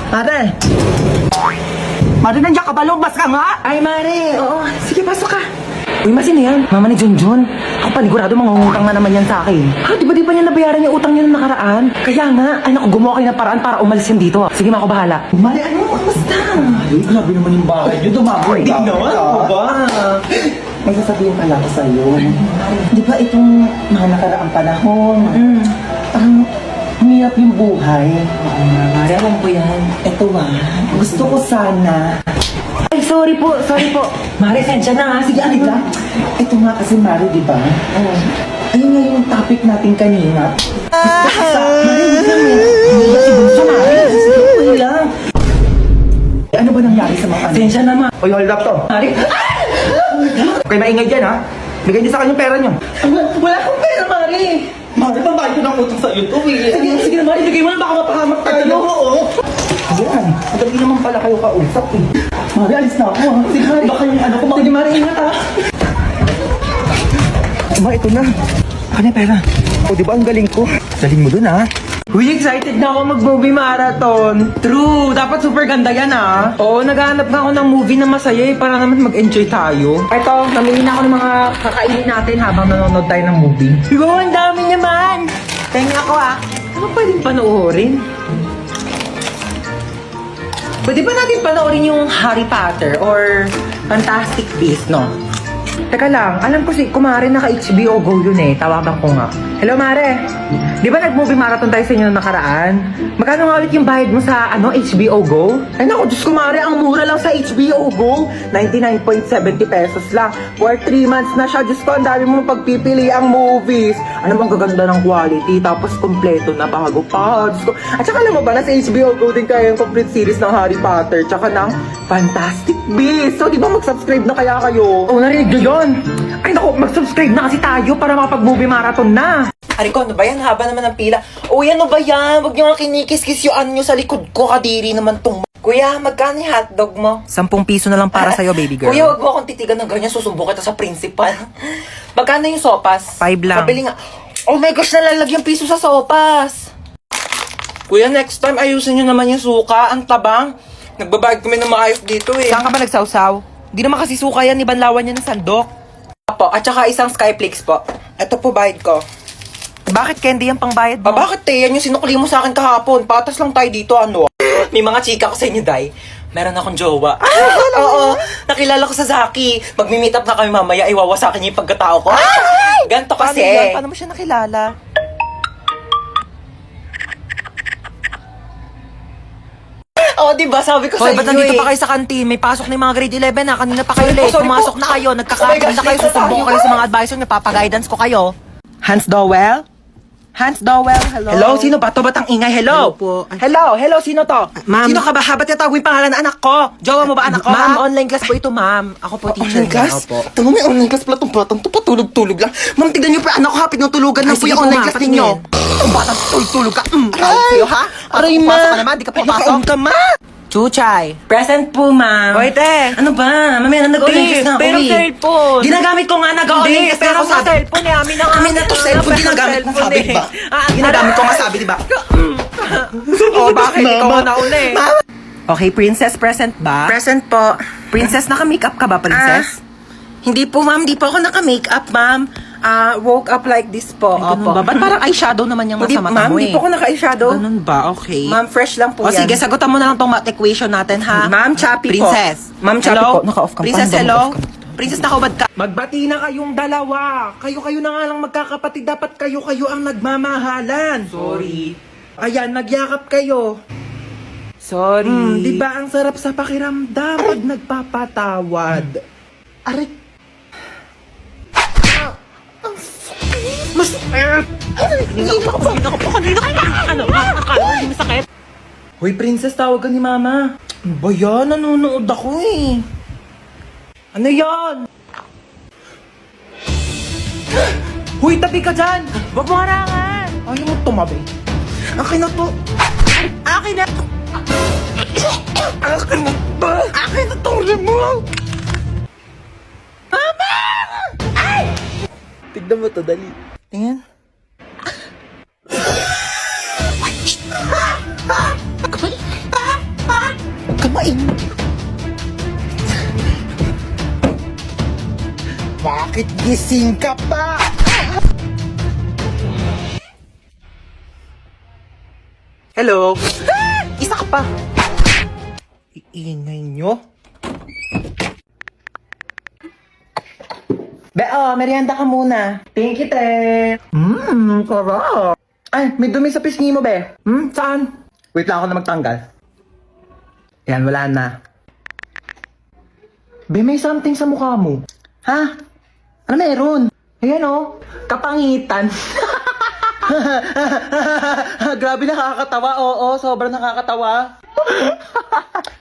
Mare! Mare, nandiyan ka ba? Lumabas ka nga! Ay, Mare! Oo, sige, pasok ka. Uy, sino yan? Mama ni Junjun. Ako panigurado, mangungutang na naman yan sa akin. Ha, di ba niya nabayaran yung utang niya nung nakaraan? Kaya nga, ay naku, gumawa kayo ng paraan para umalis yan dito. Sige, ako bahala. Mare, ano? Kamusta? Ay, grabe naman yung bahay niyo. Dumaboy Hindi naman, ano ba? May sasabihin pala ako sa'yo. Di ba itong mga nakaraang panahon, parang humirap yung buhay. Oo nga, Mare, alam ko yan. Eto gusto ko sana. Ay, sorry po. Mare, sensya na ha. Sige, alig lang. Ito nga kasi, Mari, di ba? Oo. Ayun nga yung topic natin kanina. Mari, hindi lang eh. Hindi ba si Bunso, Mari? Sige, okay lang. Ano ba nangyari sa mga ano? Sensya na, Ma. Uy, hold up to. Mare, Okay, maingay dyan, ha? Bigay niyo sa kanyang pera niyo. wala akong pera, Mare. Mari, pambayad ko ng utang sa'yo to, eh. Sige na, Mare. Bigay mo na, baka mapahamak tayo. Oo. Ayan, madali naman pala kayo kausap, eh. Mari, alis na ako, ha? Sige, Mari. Baka yung ano ko, Sige, Mare, ingat ha. Ma, ito na. Ano yung pera? O, di ba ang galing ko? Galing mo dun, ha? Uy, excited na ako mag-movie marathon. True, dapat super ganda yan ah. Oo, naghahanap nga ako ng movie na masaya para naman mag-enjoy tayo. Ito, namili na ako ng mga kakainin natin habang nanonood tayo ng movie. Wow, ang dami naman. Tenga ako ah. Ano pwedeng panoorin? Pwede ba natin panoorin yung Harry Potter or Fantastic Beasts, no? Teka lang, alam ko si Kumare naka-HBO Go yun eh. Tawagan ko nga. Hello, Mare. Di ba nag-movie marathon tayo sa inyo nung nakaraan? Magkano nga ulit yung bayad mo sa HBO Go? Ay naku, Diyos ko, Mare, ang mura lang sa HBO Go. 99.70 pesos lang. For 3 months na siya. Diyos ko, ang dami mong pagpipili ang movies. Ano bang gaganda ng quality? Tapos kompleto na bago pa. Diyos ko. At saka alam mo ba, nasa HBO Go din kaya yung complete series ng Harry Potter. Tsaka ng Fantastic Beasts. So, di ba mag-subscribe na kaya kayo? Oh, narinig nyo yun? Ay naku, mag-subscribe na kasi tayo para makapag-movie marathon na. Ariko, ano ba yan? Haba naman ng pila. Uy, ano ba yan? Huwag niyo nga kinikis-kis yung ano nyo sa likod ko. Kadiri naman tong... Kuya, magkano yung hotdog mo? 10 piso na lang para sa'yo, baby girl. Kuya, huwag mo akong titigan ng ganyan. Susumbong kita sa principal. Magkano yung sopas? 5 lang. Pabili nga. Oh my gosh, nalalagyan piso sa sopas. Kuya, next time ayusin nyo naman yung suka. Ang tabang. Nagbabayad kami ng maayos dito eh. Saan ka ba nagsawsaw? Di naman kasi suka yan, ibanlawan yan ng sandok. Po, at saka isang Skyflakes po. Ito po bayad ko. Bakit candy yung pangbayad mo? Bakit yan yung sinukli mo sa akin kahapon? Patas lang tayo dito, ano? May mga chika ko sa inyo, Day. Meron akong jowa. Oo, nakilala ko sa Zaki. Magmi-meet up na kami mamaya, ay wawasakin niya yung pagkatao ko. Ganto kasi. Paano yan? Paano mo siya nakilala? Oo, diba? Sabi ko Hoy, sa ba't inyo nandito eh. pa kayo sa kantin? May pasok na yung mga grade 11 na. Kanina pa kayo late. sorry po. Pumasok na kayo. Oh my Nagkakaroon gosh, na kayo. late na Susumbong tayo. kayo sa mga advisor niyo. Papaguidance ko kayo. Hans Dowell? Hans Dowell, hello? Hello, sino ba to? Ba't ang ingay? Hello? Hello po. Hello, sino to? ma'am. Sino ka ba? Ba't tinatawag yung pangalan ng anak ko? Jowa mo ba anak ko? Ma'am, ha? online class po ito, ma'am. Ako po teacher Online class? niya. Opo. Tango, may online class pala itong batang to. Patulog-tulog lang. Ma'am, tignan niyo pa anak ko ha. Pinutulugan Ay, lang po sige yung po, online ma'am, class patingin. ninyo. Ang batang tulog ka. Aray sa'yo ha? Aray ma. Pasok ka naman, di ka papasok. Ay, ka ma. Chuchay. Present po, ma'am. Hoy, te. Ano ba? Mamaya na nag-online class na ako pero eh. cellphone. Ginagamit ko nga nag-online class na pero ako sa sabi. cellphone eh. Amin na nga. Amin na to cellphone. Ginagamit mo sabi, di ba? Ginagamit ko nga sabi, di ba? Oh, bakit? Ikaw na nauna eh. Okay, princess present ba? Present po. Princess, naka-makeup ka ba, princess? Hindi po, ma'am. Hindi po ako naka-makeup, ma'am. Woke up like this po. Ay, ganun ba? Ba't parang eyeshadow naman yung Hindi, nasa mata ma'am. mo eh? Hindi po ako naka-eyeshadow. Ganun ba? Okay. Ma'am, fresh lang po O yan. sige, sagutan mo na lang tong math equation natin, ha? Ma'am, choppy po. Princess. Ma'am, choppy Hello? po. Naka-off ka. Princess, Paano ba hello? naka-off ka? Princess, nakahubad ka. Magbati na kayong dalawa. Kayo na nga lang magkakapatid. Dapat kayo ang nagmamahalan. Sorry. Ayan, nagyakap kayo. Sorry. Di ba ang sarap sa pakiramdam pag nagpapatawad? Aray. Mas... Hoy, princess, tawag ka ni mama. Ano ba yan? Nanonood ako eh. Ano yan? Hoy, tabi ka dyan! Huwag mo harangan. Ayaw mo tumabi. Akin na to. Akin na to. Akin na to. Akin na to. Remote. Mama! Ay! Tignan mo to, dali. Tingnan. Bakit gising ka pa? Hello? Isa ka pa. Iingay nyo? Be, merienda ka muna. Thank you, te. Sarap. Ay, may dumi sa pisngi mo, be. Saan? Wait lang ako na magtanggal. Yan, wala na. Be, may something sa mukha mo. Ha? Ano meron? Ayan, oh. Kapangitan. Grabe, nakakatawa. Oo, sobrang nakakatawa.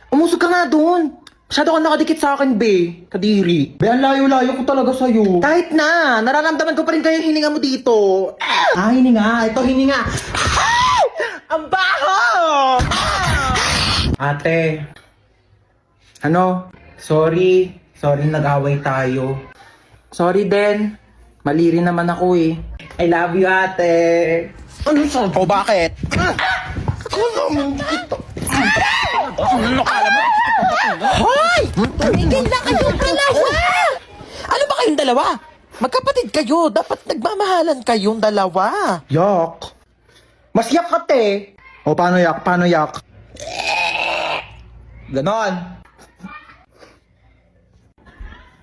Umusog ka nga doon. Masyado ka nakadikit sa akin, be. Kadiri. Be, ang layo-layo ko talaga sa'yo. Kahit na, nararamdaman ko pa rin kayo yung hininga mo dito. Hininga. Ito, hininga. Ang baho! Ate. Ano? Sorry. Sorry, nag-away tayo. Sorry din. Mali rin naman ako eh. I love you, ate. Ano sa? O bakit? Hoy! Tumigil na kayong dalawa! Ano ba kayong dalawa? Magkapatid kayo. Dapat nagmamahalan kayong dalawa. Yak. Mas yak ka, te. O, paano yak? Paano yak? Ganon.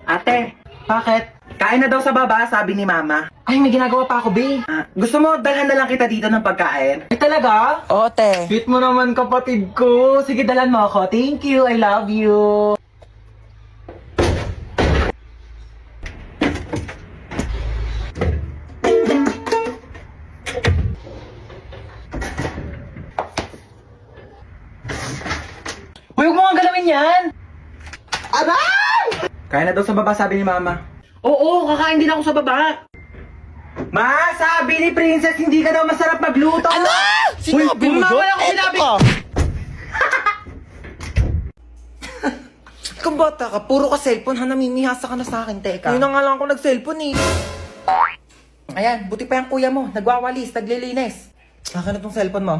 Ate, bakit? Kain na daw sa baba, sabi ni Mama. Ay, may ginagawa pa ako, be. Gusto mo, dalhan na lang kita dito ng pagkain? Ay, talaga? Oo, te. Sweet mo naman, kapatid ko. Sige, dalhan mo ako. Thank you, I love you. Huwag mo nga galawin yan! Aray! Kaya na daw sa baba, sabi ni Mama. Oo, kakain din ako sa baba. Ma, sabi ni Princess, hindi ka daw masarap magluto. Ano? Sinabi mo Mama yun? ako sinabi. Kung bata ka, puro ka cellphone, ha? Namimihasa ka na sa akin, teka. Yun na nga lang ako nag-cellphone eh. Ayan, buti pa yung kuya mo. Nagwawalis, naglilinis. Akin na tong cellphone mo.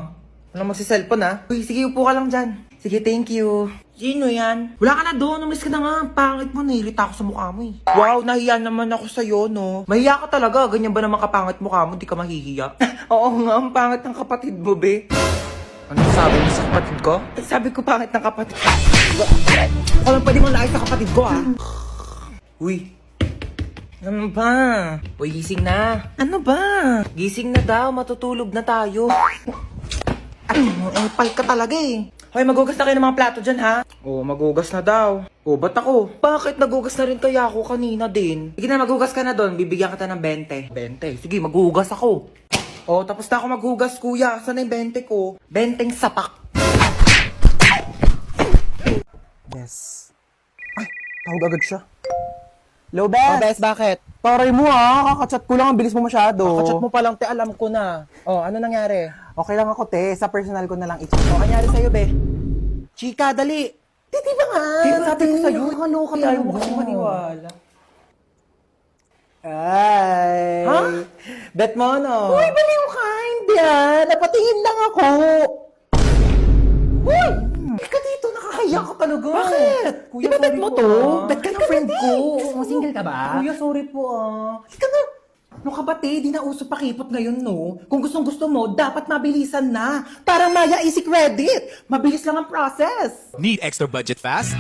Walang magsi-cellphone ha. Uy, sige, upo ka lang dyan. Sige, thank you. Sino yan? Wala ka na doon, umalis ka na nga. Pangit mo, nahilita ako sa mukha mo eh. Wow, nahiya naman ako sa'yo, no? Mahiya ka talaga, ganyan ba naman kapangit mukha mo, di ka mahihiya? Oo nga, ang pangit ng kapatid mo, be. Ano sabi mo sa kapatid ko? Sabi ko pangit ng kapatid ko. Ako lang pwede mong lakas sa kapatid ko ha. Uy. Ano ba? Uy, gising na. Ano ba? Gising na daw, matutulog na tayo. Ang pal ka talaga eh. Hoy, magugas na kayo ng mga plato dyan ha? Oo, magugas na daw. Oo, ba't ako? Bakit nagugas na rin kaya ako kanina din? Sige na, magugas ka na doon. Bibigyan kita ng 20. 20? Sige, maghugas ako. Oh, tapos na ako maghugas, kuya. Saan na yung 20 ko? 20 sapak. Bes. Ay, tawag agad siya. Hello, Bes. Oh, Bes, bakit? Taray mo kakachat ko lang, ang bilis mo masyado. Kakachat mo pa lang, te, alam ko na. Oh, ano nangyari? Okay lang ako, te. Sa personal ko na lang i-chat. Ano nangyari sa'yo, be? Chika, dali. Di ba nga? Sabi ko sa'yo, nakakaloka ayaw tayo. mo kasi maniwala. Ay. Ha? Bet mo, no? Uy, baliw ka! Hindi napatingin lang ako. Uy! Ika dito, nakakahiya ka talaga. Bakit? Kuya, di ba bet mo to? Bet ka ng friend ko. Single ka ba? Kuya, sorry po Ika na. No kabate, di na uso pakipot ngayon, no? Kung gustong-gusto mo, dapat mabilisan na. Parang Maya Easy Credit. Mabilis lang ang process. Need extra budget fast?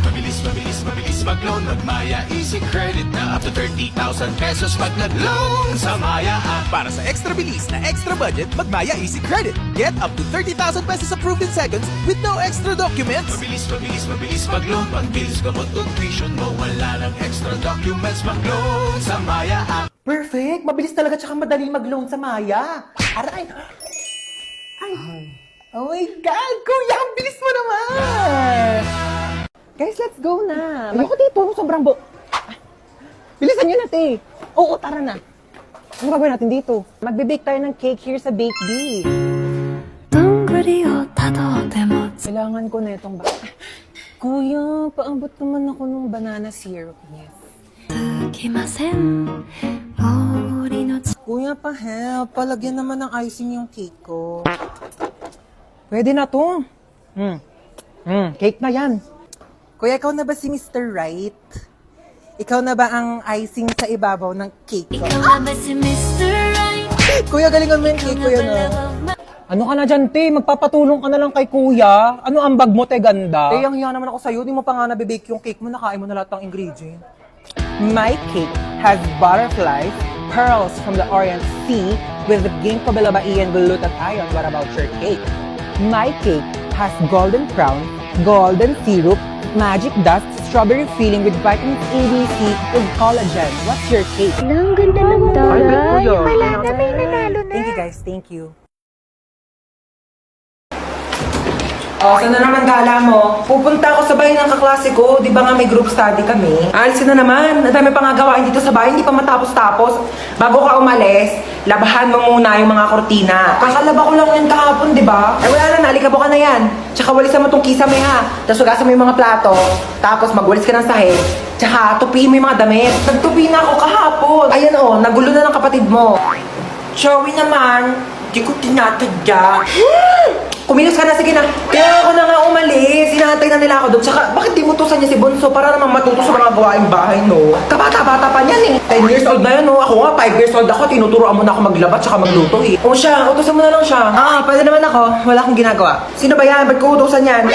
Mabilis, mabilis, mabilis mag-loan. Mag-Maya Easy Credit na up to 30,000 pesos pag nag-loan sa Maya app. Para sa extra bilis na extra budget, mag-Maya Easy Credit. Get up to 30,000 pesos approved in seconds with no extra documents. Mabilis, mabilis, mabilis mag-loan. Pag-bills ka mo, tuition mo, wala ng extra documents. Mag-loan sa Maya app. Perfect. Mabilis talaga tsaka madali mag-loan sa Maya. Aray. Ay. Oh my God. Kuya, ang bilis mo naman. Guys, let's go na. Ayoko dito. Sobrang bilisan nyo na, te. Oo, tara na. Ano gagawin natin dito? Magbe-bake tayo ng cake here sa Bake Bee. どんぐりをたどっても Kailangan ko na itong Kuya, paabot naman ako ng banana syrup. Yes. つきません森の Kuya, pa-help. Palagyan naman ng icing yung cake ko. Pwede na to. Cake na yan. Kuya, ikaw na ba si Mr. Right? Ikaw na ba ang icing sa ibabaw ng cake ko? Ikaw na ba si Mr. Right? Kuya, galingan mo yung cake, kuya, no? Ano ka na dyan, te? Magpapatulong ka na lang kay kuya. Ano ang bag mo, te, ganda? Eh, ang hiya naman ako sa'yo. Di mo pa nga nabibake yung cake mo. Nakain mo na lahat ng ingredient. My cake has butterflies, pearls from the Orient Sea with the ginkgo biloba and glutathione ion. What about your cake? My cake has golden crown, golden syrup, magic dust, strawberry filling with vitamins A, B, C, with collagen. What's your cake? Ang ganda ng Ay, bet, kuya. Wala na, may nanalo na. Thank you, guys. Thank you. Saan na naman gala mo? Pupunta ako sa bahay ng kaklase ko. Di ba nga may group study kami? Alisin na naman. Ang dami pa nga gawain dito sa bahay. Hindi pa matapos-tapos. Bago ka umalis, labahan mo muna yung mga kortina. Kakalaba ko lang yan kahapon, di ba? Ay wala na, nalikabo ka na yan. Tsaka walisan mo tong kisame ha. Tapos hugasan mo yung mga plato. Tapos magwalis ka ng sahig. Tsaka tupiin mo yung mga damit. Nagtupi na ako kahapon. Ayan o, nagulo na ng kapatid mo. Joey naman, di ko tinatadya. Kumilos ka na, sige na. Kaya ako na nga umalis. Hinahantay na nila ako doon. Tsaka, bakit di mo tusan niya si Bonso para naman matuto sa mga gawaing bahay, no? Kabata-bata pa niyan eh. 10 years old na yun, no? Ako nga, 5 years old ako. Tinuturoan mo na ako maglaba tsaka magluto eh. O siya, utusan mo na lang siya. Pwede naman ako. Wala akong ginagawa. Sino ba yan? Ba't ko utusan yan?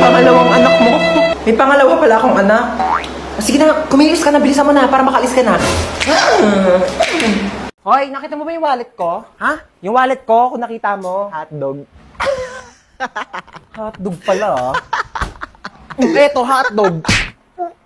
Pangalawang anak mo. May pangalawa pala akong anak. Sige na, kumilos ka na. Bilisan mo na para makalis ka na. Hoy, nakita mo ba yung wallet ko? Ha? Yung wallet ko, kung nakita mo, hotdog. Hotdog pala, ah. Eto, hotdog.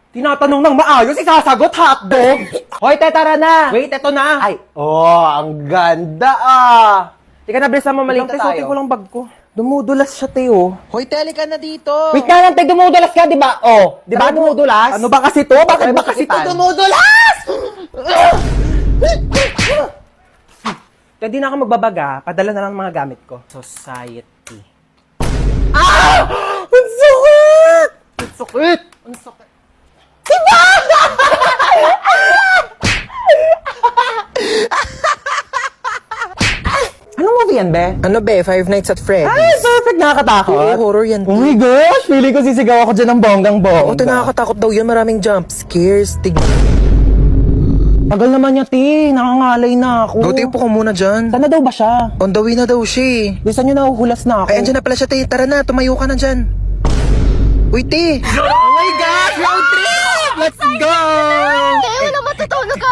Tinatanong ng maayos, isasagot hotdog. Hoy, te, tara na. Wait, eto na. Ay, ang ganda, ah. Tika na, bilisan mo, malita tayo. Suotin ko lang bag ko. Dumudulas siya, te, oh. Hoy, tele ka na dito. Wait ka lang, te, dumudulas ka, di ba? Oh, di ba dumudulas? Ano ba kasi to? Bakit ba kasi to dumudulas? Kaya di na ako magbabaga, padala na lang ang mga gamit ko. Society. Ang sakit! Ang sakit! Ang sakit! Anong movie yan, be? Ano be? Five Nights at Freddy's. Ay, perfect! Nakakatakot. horror yan. Oh my gosh! Feeling ko sisigaw ako dyan ng bonggang-bongga. Ito nakakatakot daw yun. Maraming jump scares. Tagal naman niya, ti. Nakangalay na ako. Go, upo ko muna dyan. Saan na daw ba siya? On the way na daw siya eh. Bisa niyo nahuhulas na ako. Ay, andyan na pala siya, te. Tara na, tumayo ka na dyan. Uy, te. Oh my gosh! Road trip! Let's go! Kaya wala matutulog ka.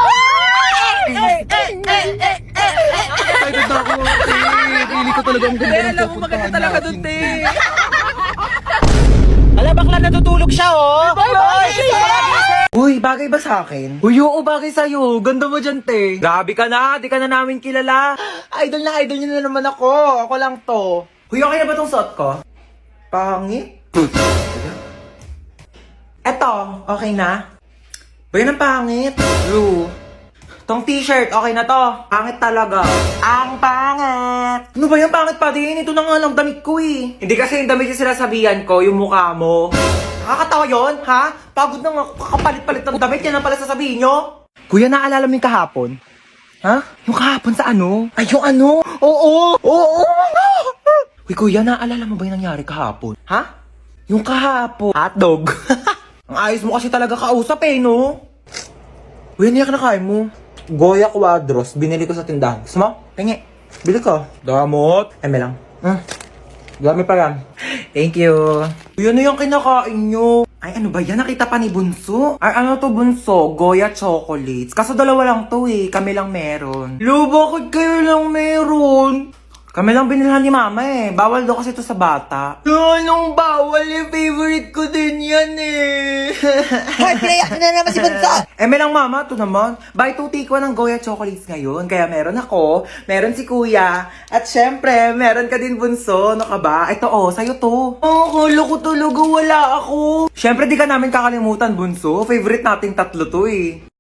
Excited na ako, te. Pili ko talaga ang ganda ng alam mo, maganda talaga dun, te. Ala, bakla natutulog siya, oh! Uy, bagay ba sa akin? Uy, oo, bagay sa'yo. Ganda mo dyan, te. Grabe ka na, di ka na namin kilala. Idol niyo na naman ako. Ako lang to. Uy, okay na ba tong suot ko? Pangit. Eto, okay na? Ba yun ang pangit? Blue. Tong t-shirt, okay na to. Pangit talaga. Ang pangit! Ano ba yung pangit pa din? Ito na nga lang damit ko eh. Hindi kasi yung damit yung sinasabihan ko, yung mukha mo. Nakakatawa yun, ha? Pagod na nga ako kakapalit-palit ng damit, yan ang pala sasabihin nyo. Kuya, naalala mo yung kahapon? Ha? Yung kahapon sa ano? Ay, yung ano? Oo! Oo! Uy, kuya, naalala mo ba yung nangyari kahapon? Ha? Yung kahapon. Hotdog. Ang ayos mo kasi talaga kausap eh, no? Uy, ano yung kinakain mo? Goya Quadros. Binili ko sa tindahan. Gusto mo? Tingi. Bili ko. Damot. Eme lang. Dami pa yan. Thank you. Uy, ano yung kinakain nyo? Ay, ano ba yan? Nakita pa ni Bunso? Ay, ano to, Bunso? Goya chocolates. Kaso dalawa lang to eh. Kami lang meron. Lo, bakit kayo lang meron? Kami lang binilhan ni Mama eh. Bawal daw kasi to sa bata. Anong bawal eh? Favorite ko din yan eh. Ay, pinayak na naman si Bunso! May lang Mama, to naman. Buy 2 take 1 ng Goya chocolates ngayon. Kaya meron ako, meron si Kuya, at syempre, meron ka din Bunso. Ano ka ba? Ito oh, sa'yo to. Oh, kala ko talaga wala ako. Syempre, di ka namin kakalimutan, Bunso. Favorite nating tatlo to eh.